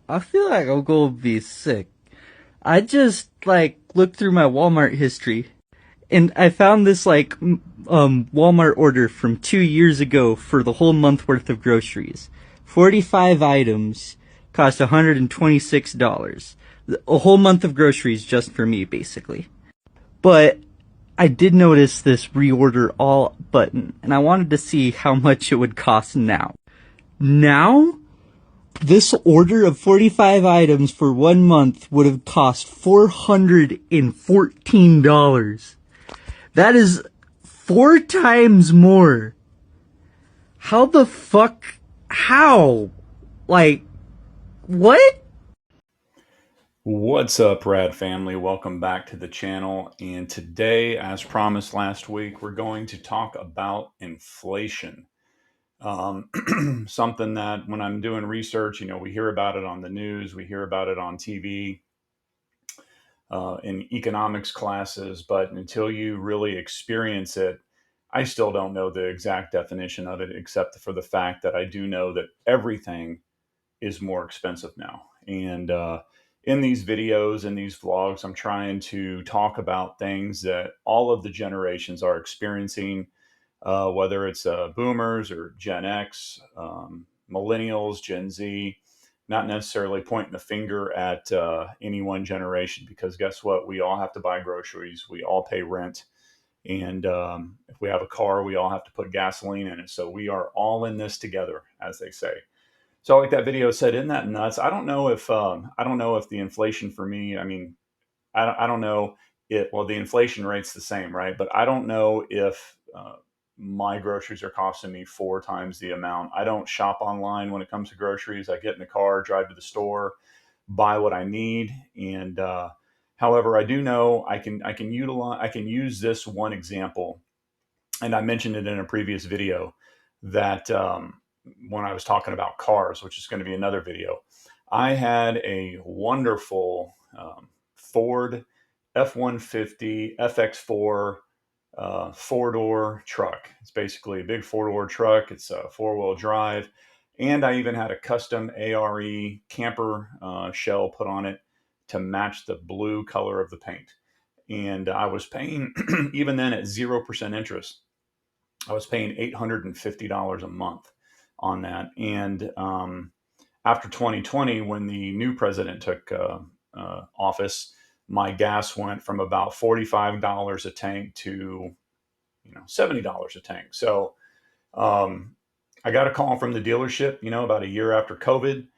I feel like I'm gonna be sick. I just looked through my Walmart history and I found this Walmart order from 2 years ago for the whole month worth of groceries. 45 items cost $126. A whole month of groceries just for me, basically. But I did notice this reorder all button and I wanted to see how much it would cost now. Now, this order of 45 items for 1 month would have cost $414. That is 4 times more. How the fuck? How? Like, what? What's up, Rad Family? Welcome back to the channel. And today, as promised last week, we're going to talk about inflation. Something that when I'm doing research, we hear about it on the news, we hear about it on TV, in economics classes, but until you really experience it, I still don't know the exact definition of it, except for the fact that I do know that everything is more expensive now. And in these videos and these vlogs, I'm trying to talk about things that all of the generations are experiencing, whether it's boomers or Gen X, millennials, Gen Z, not necessarily pointing the finger at any one generation, because guess what? We all have to buy groceries, we all pay rent. And if we have a car, we all have to put gasoline in it. So we are all in this together, as they say. So like that video said, isn't that nuts? I don't know if the inflation for me. I mean, I don't know it. Well, the inflation rate's the same, right? But I don't know if my groceries are costing me 4 times the amount. I don't shop online when it comes to groceries. I get in the car, drive to the store, buy what I need, and however, I do know I can use this one example, and I mentioned it in a previous video that when I was talking about cars, which is going to be another video, I had a wonderful Ford F-150 FX4 four-door truck. It's basically a big four-door truck. It's a four-wheel drive. And I even had a custom ARE camper shell put on it to match the blue color of the paint. And I was paying, even then at 0% interest, I was paying $850 a month on that. And after 2020, when the new president took office, my gas went from about $45 a tank to $70 a tank. So um, I got a call from the dealership, about a year after COVID,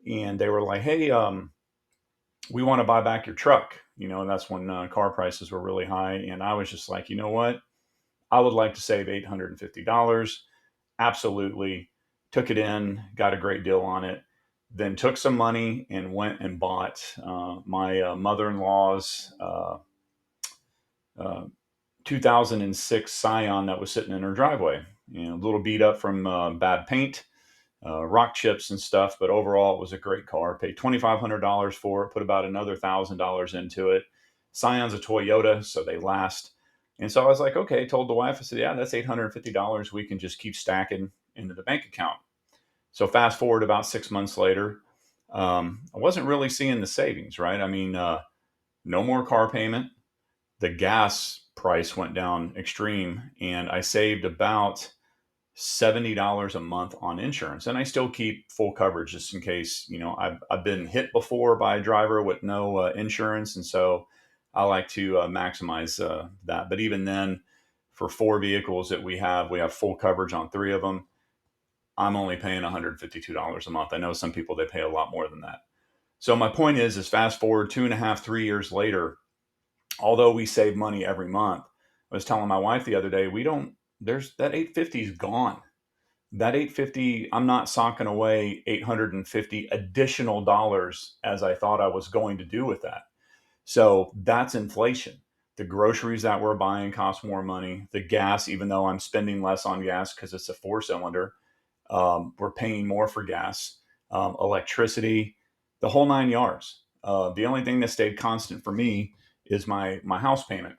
and they were like, "Hey, we want to buy back your truck." And that's when car prices were really high, and I was just like, you know what? I would like to save $850. Absolutely. Took it in, got a great deal on it. Then took some money and went and bought my mother in law's uh, 2006 Scion that was sitting in her driveway. A little beat up from bad paint, rock chips and stuff, but overall it was a great car. Paid $2,500 for it, put about another $1,000 into it. Scion's a Toyota, so they last. And so I was like, okay, told the wife, I said, yeah, that's $850. We can just keep stacking into the bank account. So fast forward about 6 months later, I wasn't really seeing the savings, right? I mean, no more car payment. The gas price went down extreme, and I saved about $70 a month on insurance. And I still keep full coverage just in case, I've been hit before by a driver with no insurance. And so I like to maximize that. But even then, for 4 vehicles that we have full coverage on 3 of them. I'm only paying $152 a month. I know some people, they pay a lot more than that. So my point is fast forward 2.5, 3 years later, although we save money every month, I was telling my wife the other day, we don't, there's that 850 is gone. That 850, I'm not socking away 850 additional dollars as I thought I was going to do with that. So that's inflation. The groceries that we're buying cost more money. The gas, even though I'm spending less on gas because it's a 4 cylinder, we're paying more for gas, electricity, the whole 9 yards. The only thing that stayed constant for me is my house payment.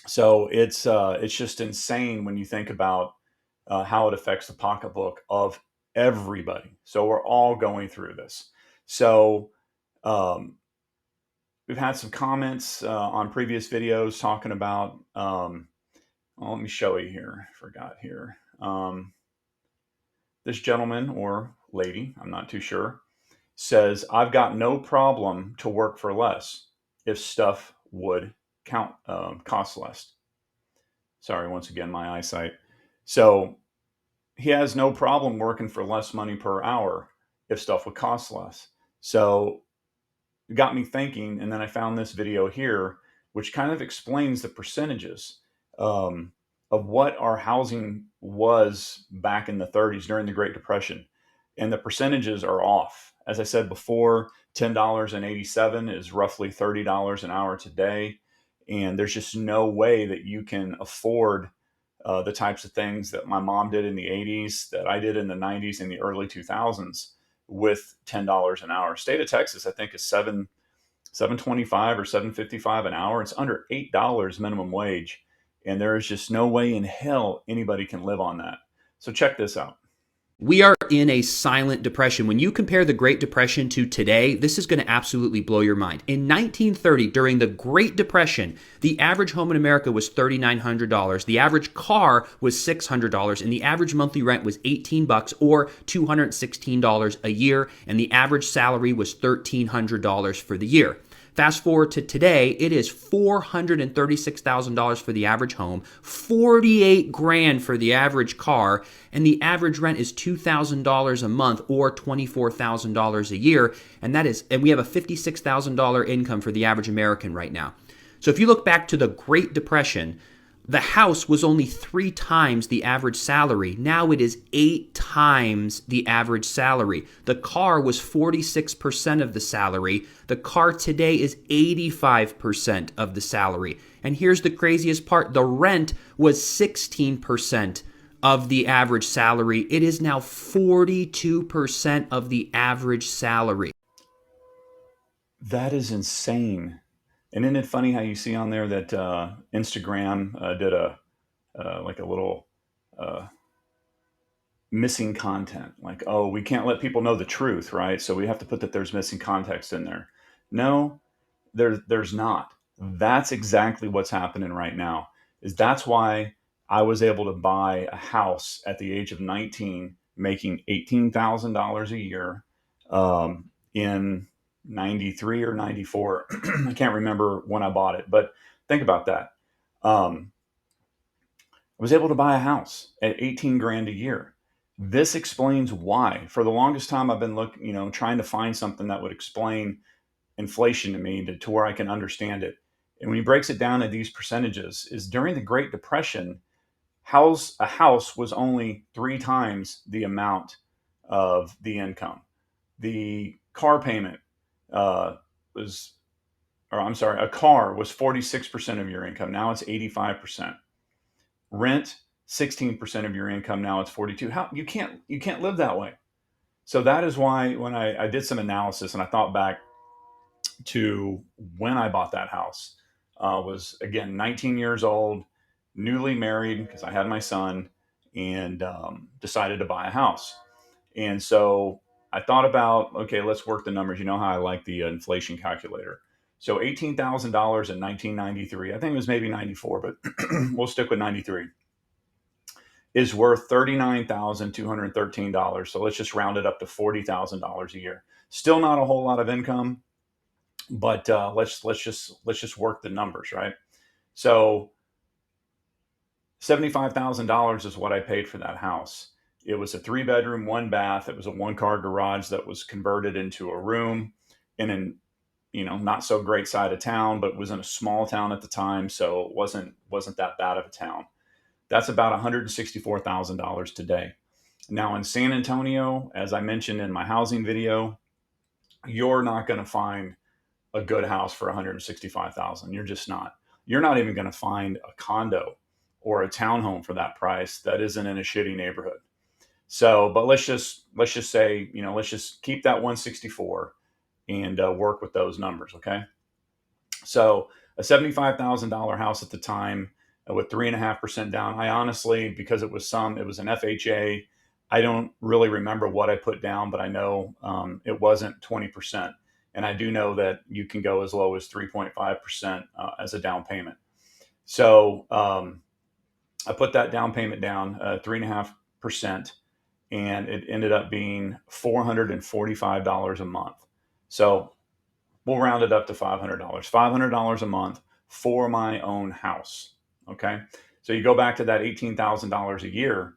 So it's just insane when you think about how it affects the pocketbook of everybody. So we're all going through this. So um, we've had some comments on previous videos talking about. Well, let me show you here. I forgot here. This gentleman or lady, I'm not too sure, says, I've got no problem to work for less if stuff would cost less. Sorry, once again, my eyesight. So he has no problem working for less money per hour if stuff would cost less. So it got me thinking, and then I found this video here, which kind of explains the percentages um, of what our housing was back in the 30s during the Great Depression. And the percentages are off. As I said before, $10.87 is roughly $30 an hour today. And there's just no way that you can afford the types of things that my mom did in the 80s, that I did in the 90s and the early 2000s with $10 an hour. State of Texas, I think, is 7.25 or 7.55 an hour. It's under $8 minimum wage, and there is just no way in hell anybody can live on that. So check this out. We are in a silent depression. When you compare the Great Depression to today, this is going to absolutely blow your mind. In 1930, during the Great Depression, the average home in America was $3,900. The average car was $600, and the average monthly rent was $18 or $216 a year, and the average salary was $1,300 for the year. Fast forward to today, it is $436,000 for the average home, 48 grand for the average car, and the average rent is $2,000 a month or $24,000 a year, and we have a $56,000 income for the average American right now. So if you look back to the Great Depression, the house was only 3 times the average salary. Now it is 8 times the average salary. The car was 46% of the salary. The car today is 85% of the salary. And here's the craziest part. The rent was 16% of the average salary. It is now 42% of the average salary. That is insane. And isn't it funny how you see on there that Instagram did a like a little uh, missing content, like, oh, we can't let people know the truth, right? So we have to put that there's missing context in there. No, there's not. That's exactly what's happening right now. Is that's why I was able to buy a house at the age of 19, making $18,000 a year in 93 or 94. I can't remember when I bought it, but think about that. Um, I was able to buy a house at 18 grand a year. This explains why. For the longest time, I've been trying to find something that would explain inflation to me to where I can understand it. And when he breaks it down to these percentages, is during the Great Depression, a house was only 3 times the amount of the income. The car payment uh, was, or I'm sorry, a car was 46% of your income. Now it's 85%. Rent, 16% of your income. Now it's 42. How you can't live that way. So that is why when I did some analysis and I thought back to when I bought that house, was again 19 years old, newly married because I had my son, and decided to buy a house. And so I thought about, okay, let's work the numbers. You know how I like the inflation calculator. So $18,000 in 1993, I think it was maybe 94, but we'll stick with 93, is worth $39,213. So let's just round it up to $40,000 a year. Still not a whole lot of income, but let's just work the numbers, right? So $75,000 is what I paid for that house. It was a 3 bedroom, 1 bath. It was a 1 car garage that was converted into a room in an not so great side of town, but was in a small town at the time, so it wasn't that bad of a town. That's about $164,000 today. Now in San Antonio, as I mentioned in my housing video, you're not going to find a good house for 165,000. You're just not. You're not even going to find a condo or a townhome for that price that isn't in a shitty neighborhood. So, but let's just say, let's just keep that 164 and work with those numbers, okay? So, a $75,000 house at the time with 3.5% down. I honestly, because it was an FHA, I don't really remember what I put down, but I know it wasn't 20%. And I do know that you can go as low as 3.5% as a down payment. So I put that down payment down 3.5%, and it ended up being $445 a month. So we'll round it up to $500. $500 a month for my own house. Okay. So you go back to that $18,000 a year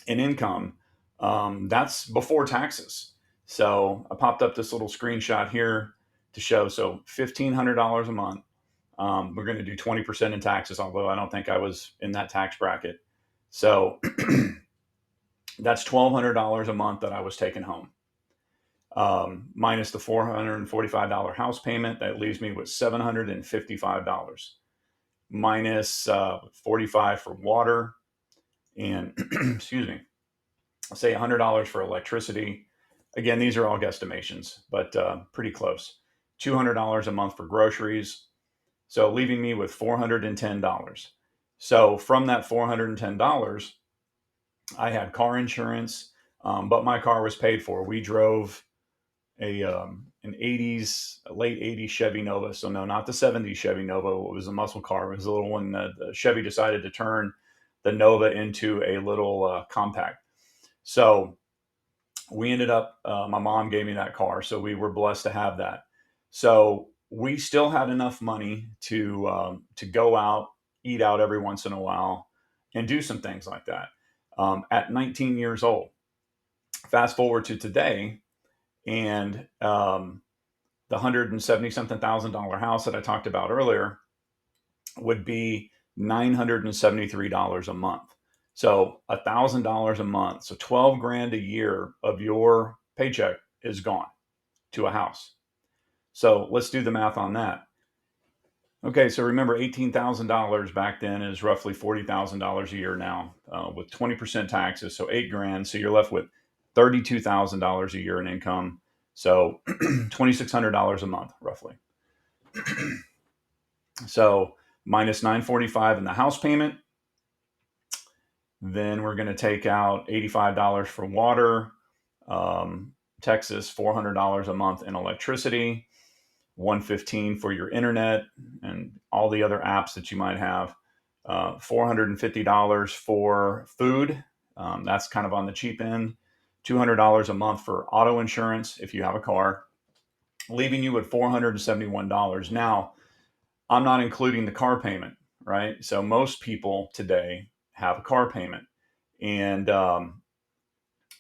in income. That's before taxes. So I popped up this little screenshot here to show. So $1,500 a month. We're going to do 20% in taxes, although I don't think I was in that tax bracket. So that's $1,200 a month that I was taking home. Minus the $445 house payment, that leaves me with $755. Minus $45 for water, and excuse me, I'll say $100 for electricity. Again, these are all guesstimations, but pretty close. $200 a month for groceries, so leaving me with $410. So from that $410, I had car insurance, but my car was paid for. We drove an '80s, a late '80s Chevy Nova. So no, not the '70s Chevy Nova. It was a muscle car. It was a little one. The Chevy decided to turn the Nova into a little compact. So we ended up. My mom gave me that car, so we were blessed to have that. So we still had enough money to go out, eat out every once in a while, and do some things like that. At 19 years old, fast forward to today, and the 170 something $1,000 house that I talked about earlier would be $973 a month. So $1,000 a month. So 12 grand a year of your paycheck is gone to a house. So let's do the math on that. Okay, so remember, $18,000 back then is roughly $40,000 a year now, with 20% taxes. So 8 grand. So you're left with $32,000 a year in income. So $2,600 a month, roughly. So minus 945 in the house payment. Then we're going to take out $85 for water. Texas, $400 a month in electricity. $115 for your internet and all the other apps that you might have. $450 for food. That's kind of on the cheap end. $200 a month for auto insurance if you have a car, leaving you with $471. Now, I'm not including the car payment, right? So most people today have a car payment, and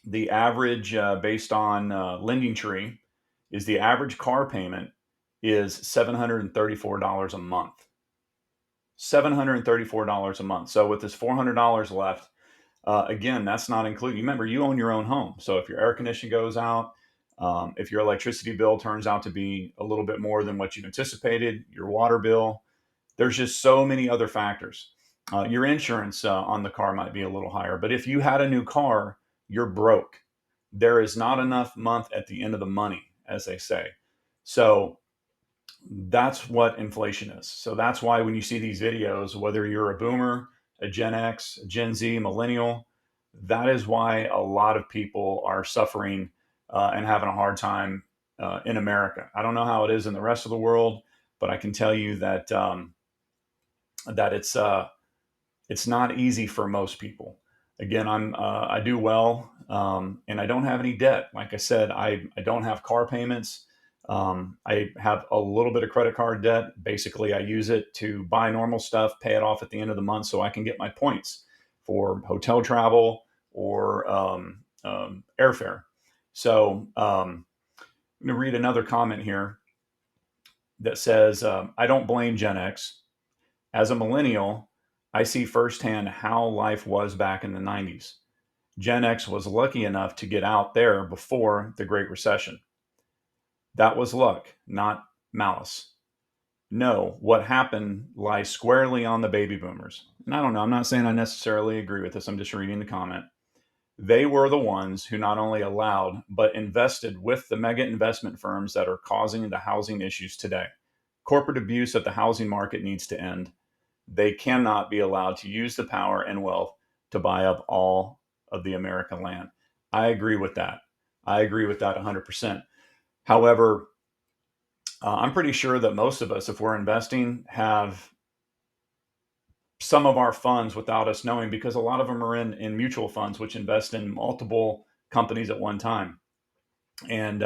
the average, based on Lending Tree, is the average car payment is $734 a month. $734 a month. So with this $400 left, again, that's not including. Remember, you own your own home, so if your air conditioning goes out, if your electricity bill turns out to be a little bit more than what you anticipated, your water bill, there's just so many other factors. Your insurance on the car might be a little higher, but if you had a new car, you're broke. There is not enough month at the end of the money, as they say. So that's what inflation is. So that's why when you see these videos, whether you're a boomer, a Gen X, a Gen Z, millennial, that is why a lot of people are suffering and having a hard time in America. I don't know how it is in the rest of the world, but I can tell you that that it's not easy for most people. Again, I do well, and I don't have any debt. Like I said, I don't have car payments. I have a little bit of credit card debt. Basically, I use it to buy normal stuff, pay it off at the end of the month, so I can get my points for hotel travel or airfare. So I'm going to read another comment here that says, "I don't blame Gen X. As a millennial, I see firsthand how life was back in the 90s. Gen X was lucky enough to get out there before the Great Recession. That was luck, not malice. No, what happened lies squarely on the baby boomers." And I don't know, I'm not saying I necessarily agree with this, I'm just reading the comment. "They were the ones who not only allowed, but invested with the mega investment firms that are causing the housing issues today. Corporate abuse of the housing market needs to end. They cannot be allowed to use the power and wealth to buy up all of the American land. I agree with that. I agree with that 100%. However, I'm pretty sure that most of us, if we're investing, have some of our funds without us knowing, because a lot of them are in mutual funds, which invest in multiple companies at one time. And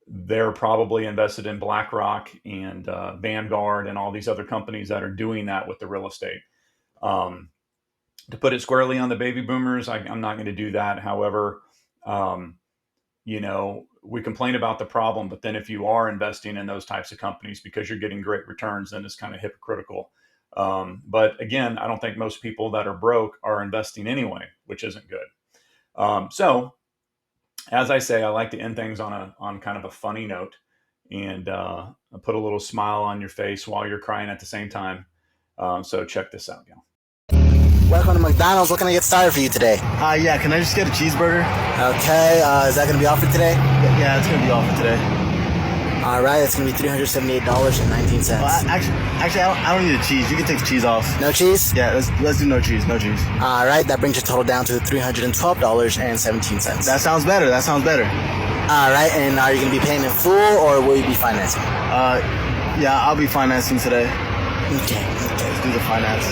they're probably invested in BlackRock and Vanguard and all these other companies that are doing that with the real estate. To put it squarely on the baby boomers, I'm not going to do that. However, we complain about the problem, but then if you are investing in those types of companies because you're getting great returns, then it's kind of hypocritical. But again, I don't think most people that are broke are investing anyway, which isn't good. So as I say, I like to end things on kind of a funny note, and put a little smile on your face while you're crying at the same time. So check this out, y'all. Welcome to McDonald's. What can I get started for you today? Yeah, can I just get a cheeseburger? Okay, is that going to be all for today? Yeah, it's going to be all for today. All right, it's going to be $378.19. Well, actually, I don't need the cheese. You can take the cheese off. No cheese? Yeah, let's do no cheese. No cheese. All right, that brings your total down to $312.17. That sounds better. All right, and are you going to be paying in full or will you be financing? Yeah, I'll be financing today. Okay. Let's do the finance.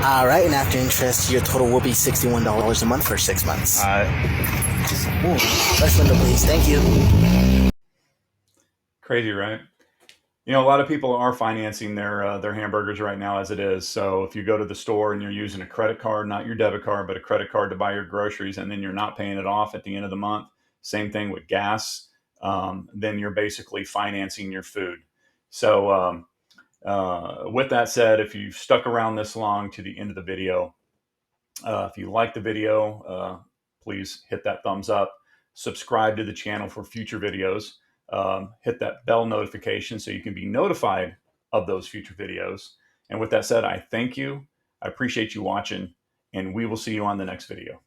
All right, and after interest, your total will be $61 a month for 6 months. All right. First window, please. Thank you. Crazy, right? A lot of people are financing their hamburgers right now as it is. So if you go to the store and you're using a credit card, not your debit card, but a credit card to buy your groceries, and then you're not paying it off at the end of the month, same thing with gas, then you're basically financing your food. So with that said, if you've stuck around this long to the end of the video, if you like the video, please hit that thumbs up, subscribe to the channel for future videos, hit that bell notification so you can be notified of those future videos. And with that said, I thank you. I appreciate you watching, and we will see you on the next video.